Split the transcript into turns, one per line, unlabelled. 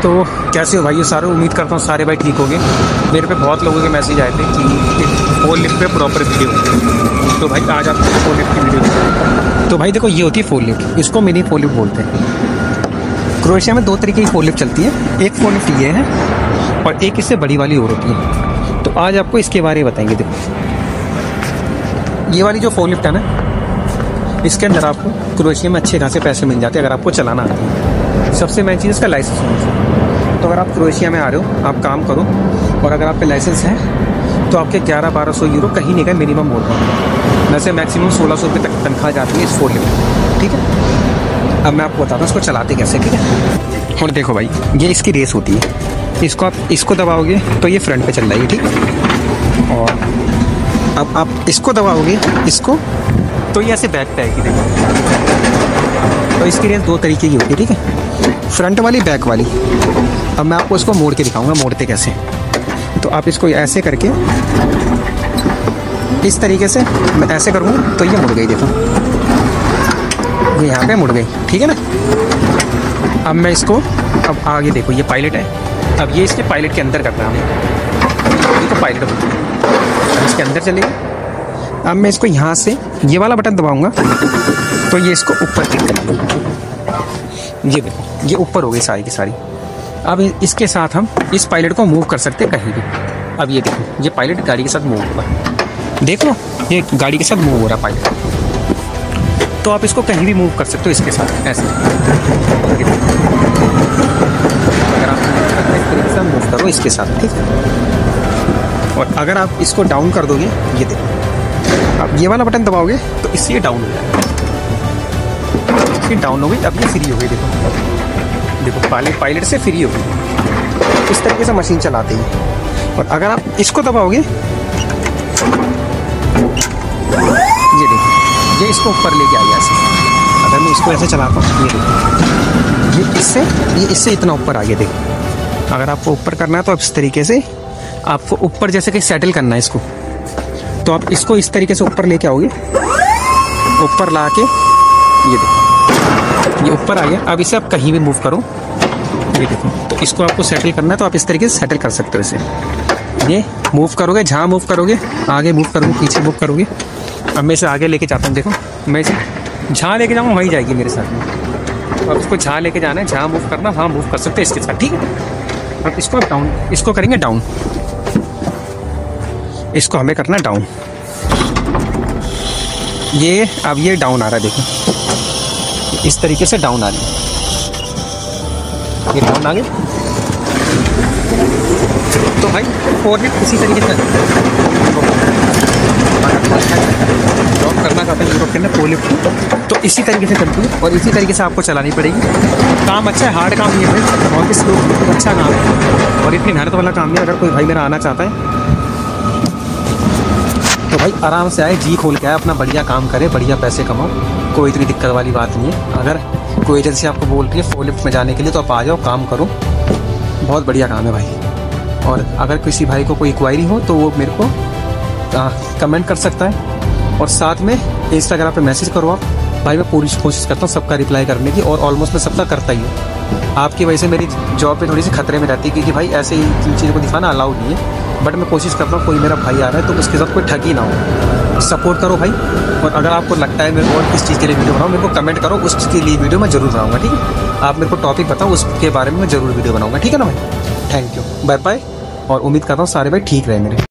तो कैसे हो भाई सारे, उम्मीद करता हूँ सारे भाई ठीक होंगे। मेरे पे बहुत लोगों के मैसेज आए थे कि फोर लिफ्ट पे प्रॉपर वीडियो, तो भाई आज आपको फोर लिफ्ट की वीडियो। तो भाई देखो, ये होती है फोर लिफ्ट, इसको मिनी फोर लिफ्ट बोलते हैं। क्रोएशिया में दो तरीके की फोर लिफ्ट चलती है, एक फोर लिफ्ट ये है और एक इससे बड़ी वाली और होती है। तो आज आपको इसके बारे में बताएंगे। देखो ये वाली जो फोर लिफ्ट है ना, इसके अंदर आपको क्रोएशिया में अच्छे खासे पैसे मिल जाते हैं अगर आपको चलाना आता है। सबसे मेन चीज़ इसका लाइसेंस होना चाहिए। तो अगर आप क्रोएशिया में आ रहे हो, आप काम करो और अगर आप पे लाइसेंस है तो आपके 1100-1200 यूरो कहीं नहीं का मिनिमम बोल रहा हूँ। वैसे मैक्सिमम 1600 रुपये तक तनख्वाह जाती है इस फोर लिफ्ट, ठीक है। अब मैं आपको बताता हूँ इसको चलाते कैसे, ठीक है। और देखो भाई, ये इसकी रेस होती है, इसको आप इसको दबाओगे तो ये फ्रंट पे चल रही है, ठीक है। और अब आप इसको दबाओगे, इसको, तो ये ऐसे बैक पे आएगी। देखो तो इसकी रेस दो तरीके की होती है, ठीक है, फ्रंट वाली बैक वाली। अब मैं आपको इसको मोड़ के दिखाऊंगा, मोड़ते कैसे। तो आप इसको ऐसे करके इस तरीके से मैं ऐसे करूँगा तो ये मुड़ गई। देखो ये यहाँ पे मुड़ गई, ठीक है ना। अब मैं इसको, अब आगे देखो ये पायलट है, अब ये इसके पायलट के अंदर करना है, तो पायलट इसके अंदर चलेगी। अब मैं इसको यहाँ से ये वाला बटन दबाऊंगा तो ये इसको ऊपर क्लिक करेगा। ये देखो ये ऊपर हो गई सारी की सारी। अब इसके साथ हम इस पायलट को मूव कर सकते हैं कहीं भी। अब ये देखो, ये पायलट गाड़ी के साथ मूव होगा, देख लो ये गाड़ी के साथ मूव हो रहा है पायलट। तो आप इसको कहीं भी मूव कर सकते हो इसके साथ, ऐसे। अगर आप इस तरीके से मूव करो इसके साथ, ठीक है। और अगर आप इसको डाउन कर दोगे, ये देखो आप ये वाला बटन दबाओगे तो इससे ये डाउन हो जाएगा, इसकी डाउन हो गई। अब ये फ्री हो गई। देखो पायलट से फ्री हो गई। इस तरीके से मशीन चलाते हैं। और अगर आप इसको दबाओगे, ये देखो ये इसको ऊपर लेके आ गया ऐसे। अगर मैं इसको ऐसे चलाता हूँ, ये देखो ये इससे इतना ऊपर आ गया। देखो अगर आपको ऊपर करना है तो आप इस तरीके से, आपको ऊपर जैसे कि सेटल करना है इसको, तो आप इसको इस तरीके से ऊपर लेके आओगे, ऊपर ला के ये देखो ये ऊपर आ गया। अब इसे आप कहीं भी मूव करो, ये देखो, तो इसको आपको सेटल करना है तो आप इस तरीके से सेटल कर सकते हो इसे। ये मूव करोगे, जहाँ मूव करोगे, आगे मूव करोगे, पीछे मूव करोगे। अब मैं इसे आगे लेके जाता हूँ। देखो मैं इसे जहाँ लेके जाऊँगा वहीं जाएगी मेरे साथ में। तो अब इसको जहाँ लेके जाना है, जहाँ मूव करना वहाँ मूव कर सकते हैं इसके साथ, ठीक है। अब इसको डाउन, इसको करेंगे डाउन, इसको हमें करना डाउन। ये अब ये डाउन आ रहा है, देखो इस तरीके से डाउन आ रही है, ये डाउन आ गई। तो भाई फोर लिफ्ट इसी तरीके से जॉब करना चाहते हैं यूरोप के अंदर, फोर लिफ्ट तो इसी तरीके से चलती है और इसी तरीके से आपको चलानी पड़ेगी। काम अच्छा है, हार्ड काम नहीं है, बहुत ही स्लो, अच्छा काम है और इतनी मेहनत वाला काम नहीं है। अगर कोई भाई मेरा आना चाहता है तो भाई आराम से आए, जी खोल के आए, अपना बढ़िया काम करे, बढ़िया पैसे कमाओ, कोई इतनी दिक्कत वाली बात नहीं है। अगर कोई एजेंसी आपको बोल रही है फोर लिफ्ट में जाने के लिए तो आप आ जाओ, काम करो, बहुत बढ़िया काम है भाई। और अगर किसी भाई को कोई इंक्वायरी हो तो वो मेरे को कमेंट कर सकता है और साथ में इंस्टाग्राम पे मैसेज करो आप भाई। मैं पूरी कोशिश करता हूँ सबका रिप्लाई करने की और ऑलमोस्ट मैं सबका करता ही हूँ। आपकी वजह से मेरी जॉब पे थोड़ी सी खतरे में रहती है क्योंकि भाई ऐसे ही चीज़ों को दिखाना अलाउड नहीं है, बट मैं कोशिश करता हूँ कोई मेरा भाई आ रहा है तो उसके साथ कोई ठगी ना हो। सपोर्ट करो भाई। और अगर आपको लगता है मेरे को और किस चीज़ के लिए वीडियो बनाऊँ, मेरे को कमेंट करो, उसके लिए वीडियो मैं जरूर बनाऊँगा, ठीक है। आप मेरे को टॉपिक बताओ, उसके बारे में मैं जरूर वीडियो बनाऊँगा, ठीक है ना भाई। Thank you, bye bye. और उम्मीद करता हूँ सारे भाई ठीक रहे मेरे।